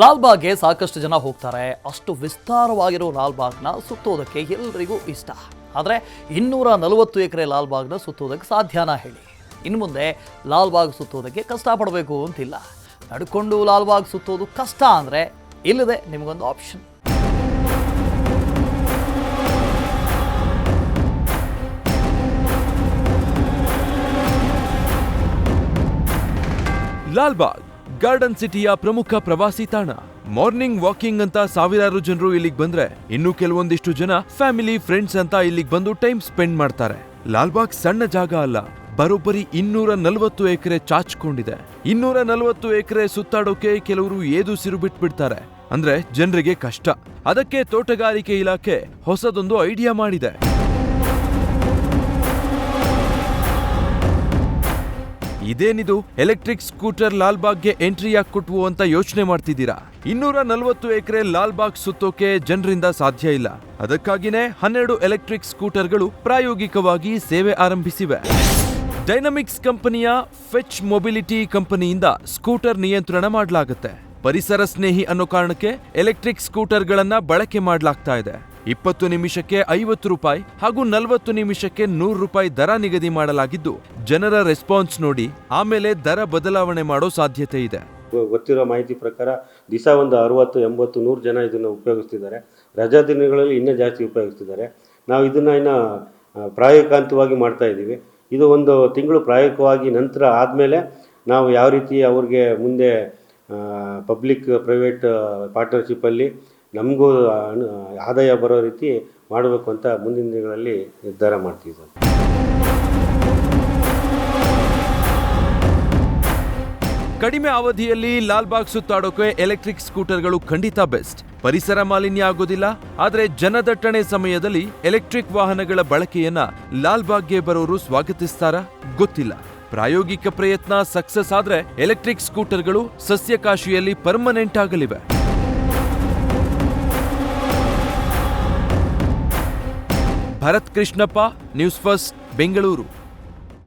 ಲಾಲ್ಬಾಗ್ಗೆ ಸಾಕಷ್ಟು ಜನ ಹೋಗ್ತಾರೆ. ಅಷ್ಟು ವಿಸ್ತಾರವಾಗಿರೋ ಲಾಲ್ಬಾಗ್ನ ಸುತ್ತೋದಕ್ಕೆ ಎಲ್ಲರಿಗೂ ಇಷ್ಟ. ಆದರೆ 240 ಎಕರೆ ಲಾಲ್ಬಾಗ್ನ ಸುತ್ತೋದಕ್ಕೆ ಸಾಧ್ಯನಾ ಹೇಳಿ? ಇನ್ನು ಮುಂದೆ ಲಾಲ್ಬಾಗ್ ಸುತ್ತೋದಕ್ಕೆ ಕಷ್ಟಪಡಬೇಕು ಅಂತಿಲ್ಲ. ನಡ್ಕೊಂಡು ಲಾಲ್ಬಾಗ್ ಸುತ್ತೋದು ಕಷ್ಟ ಅಂದರೆ ಇಲ್ಲದೆ ನಿಮಗೊಂದು ಆಪ್ಷನ್. ಲಾಲ್ಬಾಗ್ ಗಾರ್ಡನ್ ಸಿಟಿಯ ಪ್ರಮುಖ ಪ್ರವಾಸಿ ತಾಣ. ಮಾರ್ನಿಂಗ್ ವಾಕಿಂಗ್ ಅಂತ ಸಾವಿರಾರು ಜನರು ಇಲ್ಲಿಗೆ ಬಂದ್ರೆ, ಇನ್ನು ಕೆಲವೊಂದಿಷ್ಟು ಜನ ಫ್ಯಾಮಿಲಿ ಫ್ರೆಂಡ್ಸ್ ಅಂತ ಇಲ್ಲಿಗೆ ಬಂದು ಟೈಮ್ ಸ್ಪೆಂಡ್ ಮಾಡ್ತಾರೆ. ಲಾಲ್ಬಾಗ್ ಸಣ್ಣ ಜಾಗ ಅಲ್ಲ, ಬರೋಬ್ಬರಿ 240 ಎಕರೆ ಚಾಚ್ಕೊಂಡಿದೆ. 240 ಎಕರೆ ಸುತ್ತಾಡೋಕೆ ಕೆಲವರು ಏದುಸಿರು ಬಿಟ್ಬಿಡ್ತಾರೆ. ಅಂದ್ರೆ ಜನರಿಗೆ ಕಷ್ಟ. ಅದಕ್ಕೆ ತೋಟಗಾರಿಕೆ ಇಲಾಖೆ ಹೊಸದೊಂದು ಐಡಿಯಾ ಮಾಡಿದೆ. ಇದೇನಿದು ಎಲೆಕ್ಟ್ರಿಕ್ ಸ್ಕೂಟರ್ ಲಾಲ್ಬಾಗ್ಗೆ ಎಂಟ್ರಿ ಯಾಕೆ ಕೊಟ್ವು ಅಂತ ಯೋಚನೆ ಮಾಡ್ತಿದ್ದೀರಾ? 240 ಎಕರೆ ಲಾಲ್ಬಾಗ್ ಸುತ್ತೋಕೆ ಜನರಿಂದ ಸಾಧ್ಯ ಇಲ್ಲ. ಅದಕ್ಕಾಗಿನೇ 12 ಎಲೆಕ್ಟ್ರಿಕ್ ಸ್ಕೂಟರ್ಗಳು ಪ್ರಾಯೋಗಿಕವಾಗಿ ಸೇವೆ ಆರಂಭಿಸಿವೆ. ಡೈನಮಿಕ್ಸ್ ಕಂಪನಿಯ ಫೆಚ್ ಮೊಬಿಲಿಟಿ ಕಂಪನಿಯಿಂದ ಸ್ಕೂಟರ್ ನಿಯಂತ್ರಣ ಮಾಡಲಾಗುತ್ತೆ. ಪರಿಸರ ಸ್ನೇಹಿ ಅನ್ನೋ ಕಾರಣಕ್ಕೆ ಎಲೆಕ್ಟ್ರಿಕ್ ಸ್ಕೂಟರ್ಗಳನ್ನ ಬಳಕೆ ಮಾಡಲಾಗ್ತಾ ಇದೆ. 20 ನಿಮಿಷಕ್ಕೆ 50 ರೂಪಾಯಿ ಹಾಗೂ 40 ನಿಮಿಷಕ್ಕೆ 100 ರೂಪಾಯಿ ದರ ನಿಗದಿ ಮಾಡಲಾಗಿದ್ದು, ಜನರ ರೆಸ್ಪಾನ್ಸ್ ನೋಡಿ ಆಮೇಲೆ ದರ ಬದಲಾವಣೆ ಮಾಡೋ ಸಾಧ್ಯತೆ ಇದೆ. ಗೊತ್ತಿರೋ ಮಾಹಿತಿ ಪ್ರಕಾರ ದಿವಸ ಒಂದು 60, 80, 100 ಜನ ಇದನ್ನು ಉಪಯೋಗಿಸ್ತಿದ್ದಾರೆ. ರಜಾ ದಿನಗಳಲ್ಲಿ ಇನ್ನೂ ಜಾಸ್ತಿ ಉಪಯೋಗಿಸ್ತಿದ್ದಾರೆ. ನಾವು ಇದನ್ನು ಇನ್ನು ಪ್ರಾಯೋಗಿಕವಾಗಿ ಮಾಡ್ತಾ ಇದ್ದೀವಿ. ಇದು ಒಂದು ತಿಂಗಳು ಪ್ರಾಯೋಗಿಕವಾಗಿ ನಂತರ ಆದಮೇಲೆ ನಾವು ಯಾವ ರೀತಿ ಅವ್ರಿಗೆ ಮುಂದೆ ಪಬ್ಲಿಕ್ ಪ್ರೈವೇಟ್ ಪಾರ್ಟ್ನರ್ಶಿಪ್ಪಲ್ಲಿ ನಮಗೂ ಆದಾಯ ಬರೋ ರೀತಿ ಮಾಡಬೇಕು ಅಂತ ಮುಂದಿನ ದಿನಗಳಲ್ಲಿ ನಿರ್ಧಾರ ಮಾಡ್ತಿದ್ದೀವಿ. ಕಡಿಮೆ ಅವಧಿಯಲ್ಲಿ ಲಾಲ್ಬಾಗ್ ಸುತ್ತಾಡೋಕೆ ಎಲೆಕ್ಟ್ರಿಕ್ ಸ್ಕೂಟರ್ಗಳು ಖಂಡಿತ ಬೆಸ್ಟ್. ಪರಿಸರ ಮಾಲಿನ್ಯ ಆಗೋದಿಲ್ಲ. ಆದರೆ ಜನದಟ್ಟಣೆ ಸಮಯದಲ್ಲಿ ಎಲೆಕ್ಟ್ರಿಕ್ ವಾಹನಗಳ ಬಳಕೆಯನ್ನ ಲಾಲ್ಬಾಗ್ಗೆ ಬರೋರು ಸ್ವಾಗತಿಸ್ತಾರಾ? ಗೊತ್ತಿಲ್ಲ. ಪ್ರಾಯೋಗಿಕ ಪ್ರಯತ್ನ ಸಕ್ಸಸ್ ಆದ್ರೆ ಎಲೆಕ್ಟ್ರಿಕ್ ಸ್ಕೂಟರ್ಗಳು ಸಸ್ಯಕಾಶಿಯಲ್ಲಿ ಪರ್ಮನೆಂಟ್ ಆಗಲಿವೆ. Bharath Krishnappa, news first, Bengaluru.